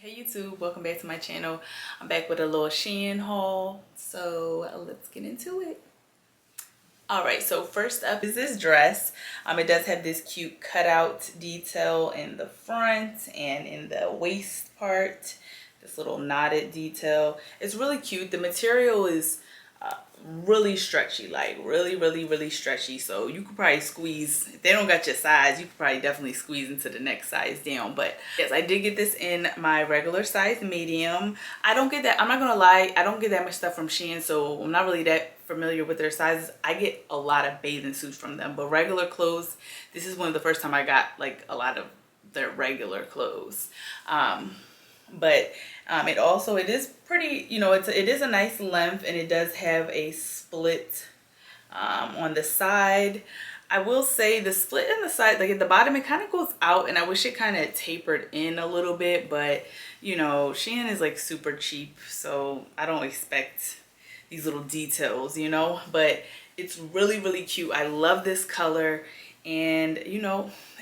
Hey YouTube, welcome back to my channel. I'm back with a little Shein haul, so let's get into it. All right, so first up is this dress. It does have this cute cutout detail in the front and in the waist part, this little knotted detail. It's really cute. The material is really stretchy, like really stretchy, so you could probably squeeze, if they don't got your size, you could probably definitely squeeze into the next size down. But yes, I did get this in my regular size medium. I don't get that, I'm not gonna lie, I don't get that much stuff from Shein, so I'm not really that familiar with their sizes. I get a lot of bathing suits from them, but regular clothes, this is one of the first time I got like a lot of their regular clothes. It is pretty, it is a nice length, and it does have a split on the side. I will say the split in the side, like at the bottom, it kind of goes out, and I wish it kind of tapered in a little bit, but Shein is like super cheap, so I don't expect these little details, but it's really cute. I love this color, and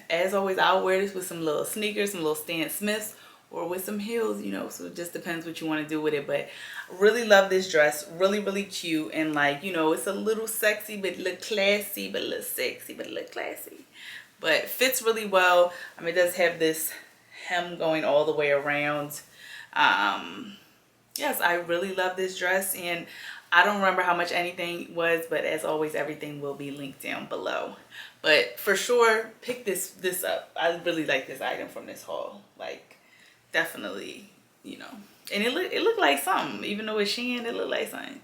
as always, I'll wear this with some little sneakers, some little Stan Smiths, or with some heels, so it just depends what you want to do with it. But really love this dress, really cute, and like, it's a little sexy but a little classy, but a little sexy but a little classy, but fits really well. It does have this hem going all the way around. Yes, I really love this dress, and I don't remember how much anything was, but as always, everything will be linked down below. But for sure, pick this up. I really like this item from this haul, like definitely, and it looked like something. Even though it's Shein, it looked like something.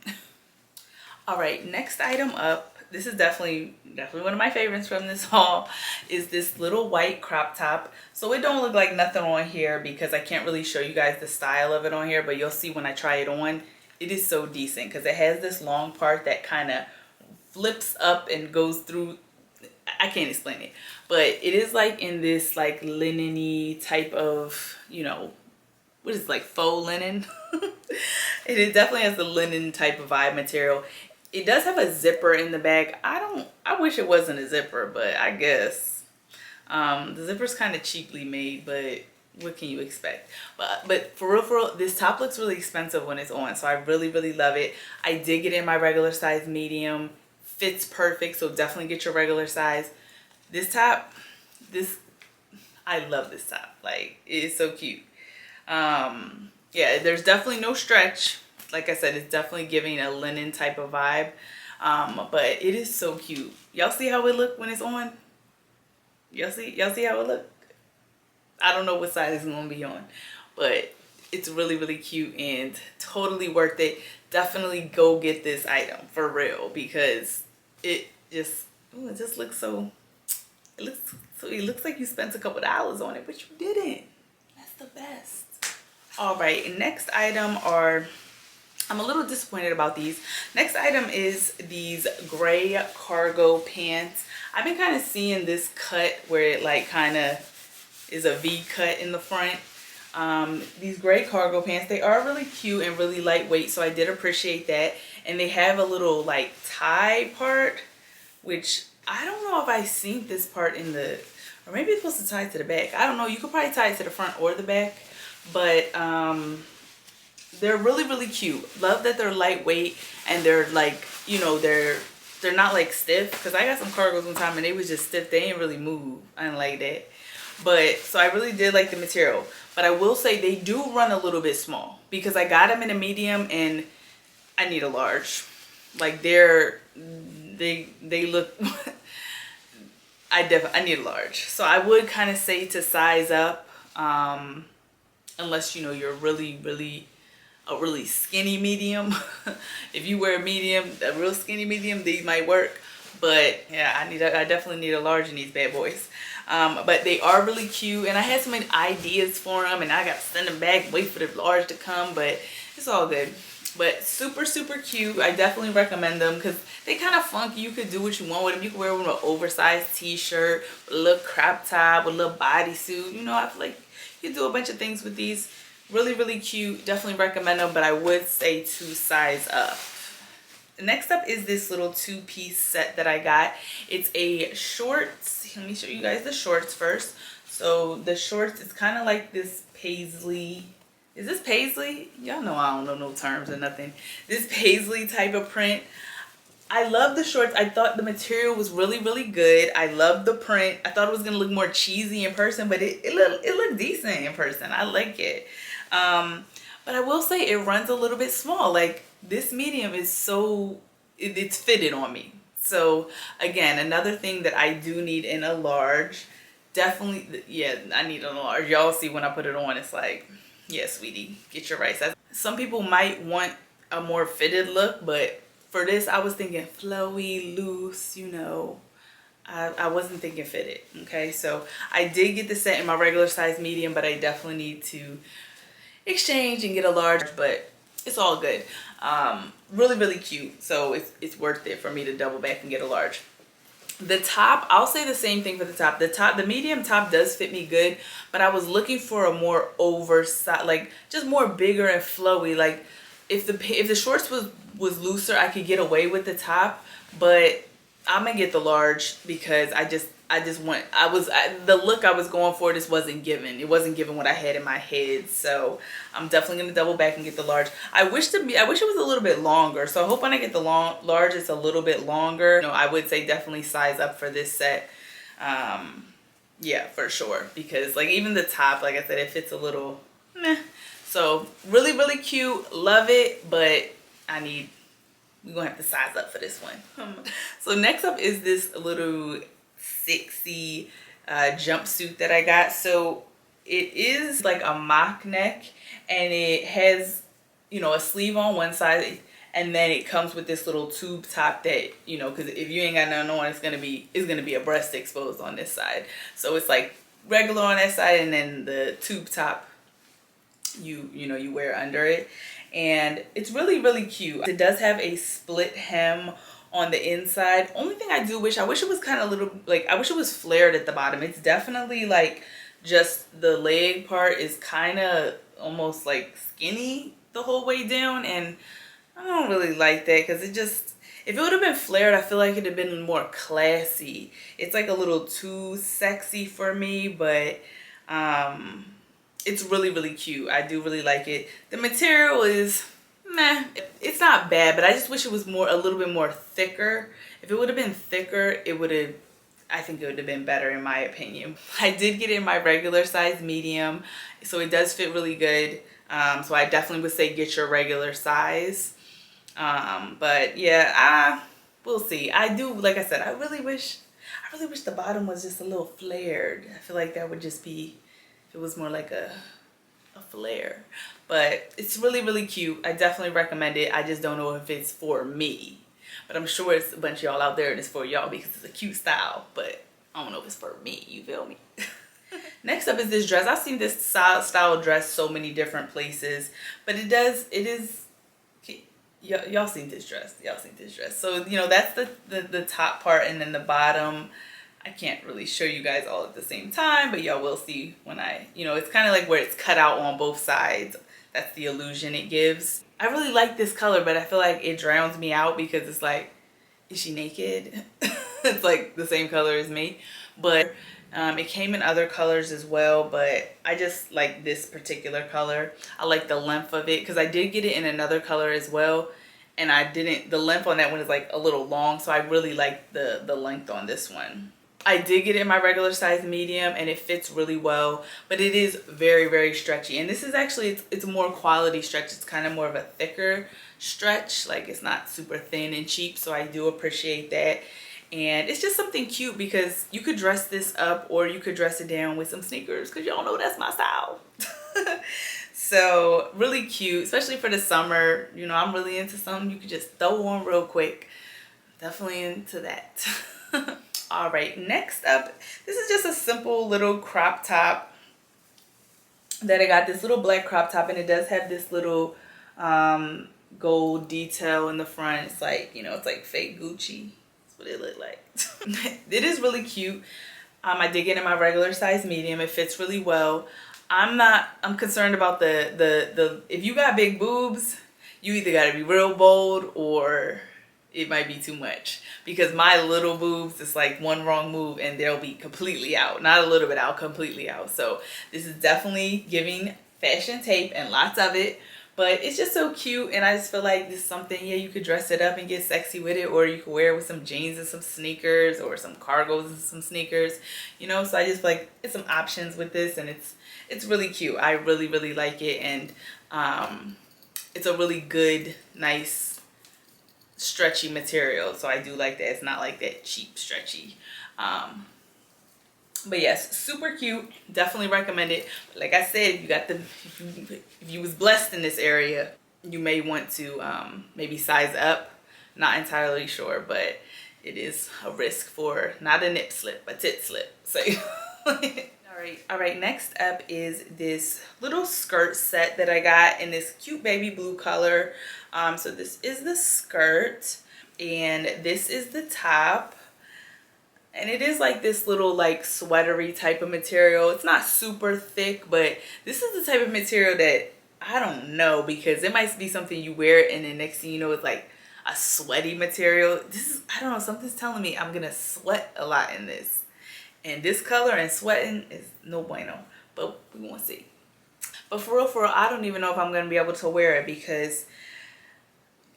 All right, next item up, this is definitely one of my favorites from this haul, is this little white crop top. So it don't look like nothing on here because I can't really show you guys the style of it on here, but you'll see when I try it on. It is so decent because it has this long part that kind of flips up and goes through. I can't explain it, but it is like in this like linen-y type of, what is it, like faux linen? It definitely has the linen type of vibe material. It does have a zipper in the back. I wish it wasn't a zipper, but I guess the zipper's kind of cheaply made, but what can you expect? But for real, this top looks really expensive when it's on, so I really love it. I did get it in my regular size medium. Fits perfect, so definitely get your regular size. This top, I love this top. Like, it is so cute. Yeah, there's definitely no stretch. Like I said, it's definitely giving a linen type of vibe. But it is so cute. Y'all see how it look when it's on? Y'all see how it look? I don't know what side it's gonna be on, but it's really cute and totally worth it. Definitely go get this item for real, because it just looks so, it looks like you spent a couple dollars on it, but you didn't. That's the best. All right, next item I'm a little disappointed about these. Next item is these gray cargo pants. I've been kind of seeing this cut where it like kind of is a V cut in the front. These gray cargo pants, they are really cute and really lightweight, so I did appreciate that. And they have a little like tie part, which I don't know if I seen this part in the, or maybe it's supposed to tie it to the back. I don't know. You could probably tie it to the front or the back, but they're really cute. Love that they're lightweight, and they're like, they're not like stiff, because I got some cargos one time and they was just stiff. They didn't really move. I didn't like that. But so I really did like the material, but I will say they do run a little bit small, because I got them in a medium and I need a large. Like they look I need a large, so I would kind of say to size up, unless you're really a really skinny medium. If you wear a medium, a real skinny medium, these might work. But yeah, I definitely need a large in these bad boys. But they are really cute, and I had so many ideas for them, and I got to send them back, wait for the large to come, but it's all good. But super cute. I definitely recommend them because they kind of funky. You could do what you want with them. You could wear them with an oversized t-shirt, with a little crop top, with a little bodysuit. I feel like you can do a bunch of things with these. Really cute. Definitely recommend them, but I would say to size up. Next up is this little two-piece set that I got. It's a shorts. Let me show you guys the shorts first. So the shorts, it's kind of like this paisley is this paisley? Y'all know I don't know no terms or nothing. This paisley type of print. I love the shorts. I thought the material was really, really good. I love the print. I thought it was gonna look more cheesy in person, but it looked decent in person. I like it. But I will say it runs a little bit small. Like this medium is so, it's fitted on me. So again, another thing that I do need in a large, definitely, yeah, I need a large. Y'all see when I put it on, it's like, yeah, sweetie, get your rice. Some people might want a more fitted look, but for this, I was thinking flowy, loose, you know. I wasn't thinking fitted, okay? So I did get the set in my regular size medium, but I definitely need to exchange and get a large, but it's all good. Really, really cute. So it's worth it for me to double back and get a large. The top, I'll say the same thing for the top. The medium top does fit me good, but I was looking for a more oversized, like just more bigger and flowy. Like if the shorts was looser, I could get away with the top, but I'm gonna get the large because I just want, the look I was going for, this wasn't given. It wasn't given what I had in my head. So I'm definitely gonna double back and get the large. I wish it was a little bit longer. So I hope when I get the large, it's a little bit longer. You know, I would say definitely size up for this set. Yeah, for sure. Because like even the top, like I said, it fits a little meh. So really, really cute. Love it, but we're gonna have to size up for this one. So next up is this little sexy jumpsuit that I got. So it is like a mock neck, and it has, you know, a sleeve on one side, and then it comes with this little tube top that, you know, because if you ain't got nothing on, it's gonna be a breast exposed on this side. So it's like regular on that side, and then the tube top you wear under it. And it's really, really cute. It does have a split hem on the inside. Only thing I wish it was kind of little, like I wish it was flared at the bottom. It's definitely like just the leg part is kind of almost like skinny the whole way down, and I don't really like that because if it would have been flared, I feel like it'd have been more classy. It's like a little too sexy for me, but it's really, really cute. I do really like it. The material is meh. It's not bad, but I just wish it was a little bit more thicker. If it would have been thicker, I think it would have been better in my opinion. I did get it in my regular size medium, so it does fit really good. So I definitely would say get your regular size. But yeah, we'll see. I do, like I said, I really wish the bottom was just a little flared. I feel like that would just be, it was more like a flare. But it's really, really cute. I definitely recommend it. I just don't know if it's for me, but I'm sure it's a bunch of y'all out there and it's for y'all because it's a cute style, but I don't know if it's for me. You feel me? Next up is this dress. I've seen this style dress so many different places, but it is y'all seen this dress. So, you know, that's the top part, and then the bottom, I can't really show you guys all at the same time, but y'all will see when it's kind of like where it's cut out on both sides. That's the illusion it gives. I really like this color, but I feel like it drowns me out because it's like, is she naked? It's like the same color as me. But it came in other colors as well, but I just like this particular color. I like the length of it because I did get it in another color as well, and the length on that one is like a little long, so I really like the length on this one. I did get it in my regular size medium, and it fits really well, but it is very, very stretchy. And this is actually, it's a more quality stretch. It's kind of more of a thicker stretch. Like it's not super thin and cheap, so I do appreciate that. And it's just something cute because you could dress this up or you could dress it down with some sneakers because y'all know that's my style. So really cute, especially for the summer. You know, I'm really into something you could just throw on real quick. Definitely into that. All right, next up, this is just a simple little crop top that I got. This little black crop top, and it does have this little gold detail in the front. It's like, you know, it's like fake Gucci. That's what it looked like. It is really cute. I did get in my regular size medium. It fits really well. I'm concerned about if you got big boobs, you either got to be real bold or it might be too much, because my little boobs, it's like one wrong move and they'll be completely out. Not a little bit out, completely out. So this is definitely giving fashion tape and lots of it. But it's just so cute, and I just feel like this is something, yeah, you could dress it up and get sexy with it, or you could wear it with some jeans and some sneakers, or some cargos and some sneakers, you know. So I just feel like it's some options with this, and it's really cute. I really, really like it, and it's a really good, nice, stretchy material. So I do like that. It's not like that cheap stretchy. But yes, super cute. Definitely recommend it. Like I said, you got the, if you was blessed in this area, you may want to maybe size up. Not entirely sure, but it is a risk for not a nip slip, a tit slip. So all right, next up is this little skirt set that I got in this cute baby blue color. So this is the skirt, and this is the top. And it is like this little like sweatery type of material. It's not super thick, but this is the type of material that I don't know, because it might be something you wear and then next thing you know it's like a sweaty material. This is, I don't know, something's telling me I'm gonna sweat a lot in this. And this color and sweating is no bueno, but we won't see. But for real, I don't even know if I'm gonna be able to wear it, because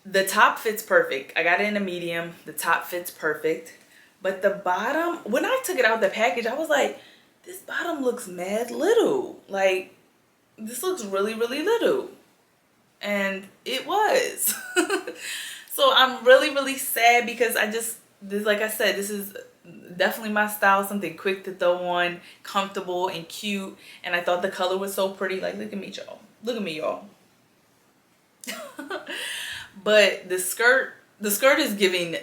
the top fits perfect. I got it in a medium. The top fits perfect. But the bottom, when I took it out of the package, I was like, this bottom looks mad little. Like, this looks really, really little. And it was. So I'm really, really sad, because this, like I said, this is definitely my style. Something quick to throw on, comfortable and cute. And I thought the color was so pretty. Like, look at me, y'all. Look at me, y'all. But the skirt is giving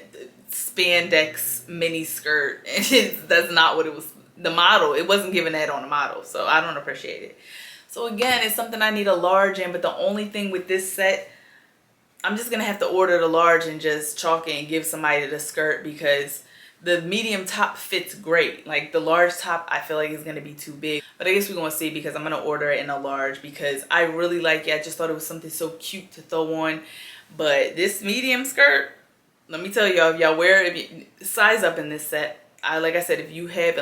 spandex mini skirt, and that's not what it was. The model, it wasn't giving that on the model, so I don't appreciate it. So again, it's something I need a large in, but the only thing with this set, I'm just gonna have to order the large and just chalk it and give somebody the skirt, because the medium top fits great. Like the large top, I feel like is gonna be too big, but I guess we're gonna see, because I'm gonna order it in a large because I really like it. I just thought it was something so cute to throw on. But this medium skirt, let me tell y'all, if y'all wear it, if you size up in this set, like I said, if you have,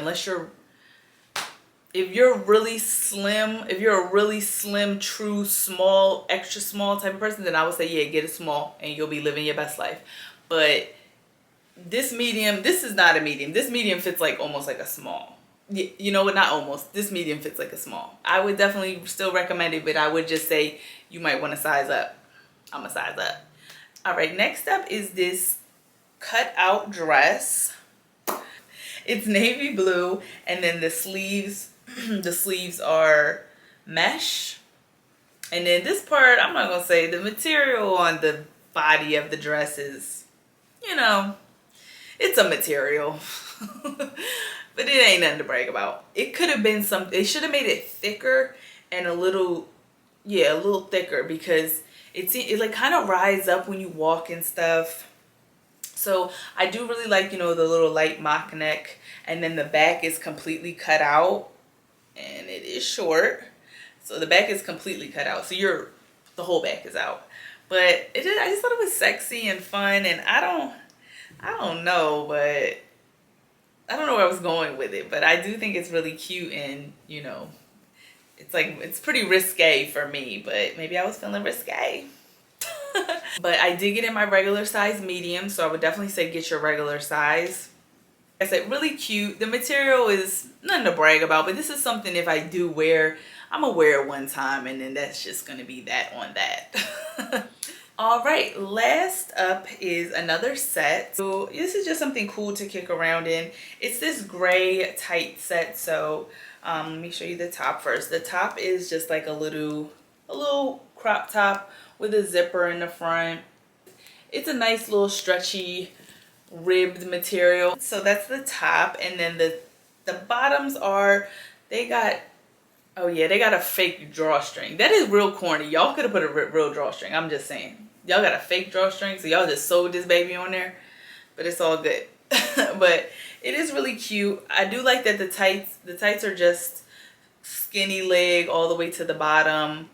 if you're really slim, if you're a really slim, true, small, extra small type of person, then I would say, yeah, get a small and you'll be living your best life. But this medium, this is not a medium. This medium fits like almost like a small. You know what? Not almost. This medium fits like a small. I would definitely still recommend it, but I would just say you might want to size up. I'm going to size up. All right, next up is this cutout dress. It's navy blue, and then the sleeves, the sleeves are mesh. And then this part, I'm not gonna say, the material on the body of the dress is, you know, it's a material. But it ain't nothing to brag about. It could have been something, they should have made it thicker and a little thicker, because it like kind of rides up when you walk and stuff. So I do really like, you know, the little light mock neck, and then the back is completely cut out, and it is short. So the back is completely cut out. So the whole back is out. But I just thought it was sexy and fun, and I don't know, but I don't know where I was going with it, but I do think it's really cute, and you know, it's pretty risque for me, but maybe I was feeling risque. But I did get in my regular size medium, so I would definitely say get your regular size. Like I said, really cute. The material is nothing to brag about, but this is something if I do wear, I'm gonna wear it one time, and then that's just gonna be that on that. All right, last up is another set. So this is just something cool to kick around in. It's this gray tight set. So let me show you the top first. The top is just like a little crop top with a zipper in the front. It's a nice little stretchy ribbed material. So that's the top, and then the bottoms are, they got a fake drawstring. That is real corny. Y'all could have put a real drawstring. I'm just saying. Y'all got a fake drawstring, so y'all just sewed this baby on there. But it's all good. But it is really cute. I do like that the tights are just skinny leg all the way to the bottom.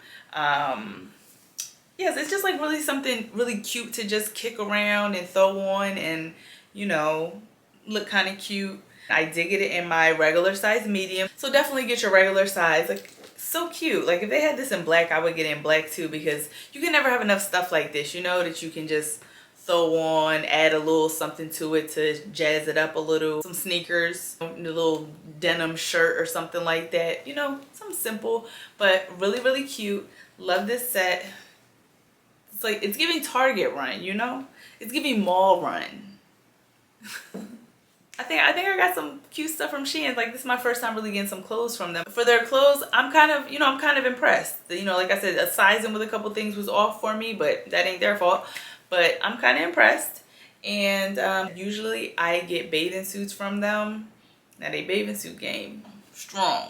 Yes, it's just like really something really cute to just kick around and throw on, and you know, look kind of cute. I did get it in my regular size medium, so definitely get your regular size. Like So cute. Like if they had this in black, I would get in black too, because you can never have enough stuff like this, you know, that you can just throw on, add a little something to it to jazz it up a little. Some sneakers, a little denim shirt or something like that, you know, something simple but really, really cute. Love this set. It's like, it's giving Target run, you know, it's giving mall run. I think I got some cute stuff from Shein. Like this is my first time really getting some clothes from them. For their clothes, I'm kind of impressed. You know, like I said, a sizing with a couple things was off for me, but that ain't their fault. But I'm kind of impressed. And usually I get bathing suits from them. Now they bathing suit game strong.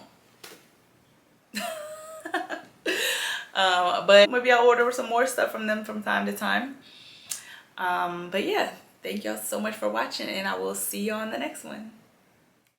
But maybe I'll order some more stuff from them from time to time. But yeah, thank y'all so much for watching, and I will see you on the next one.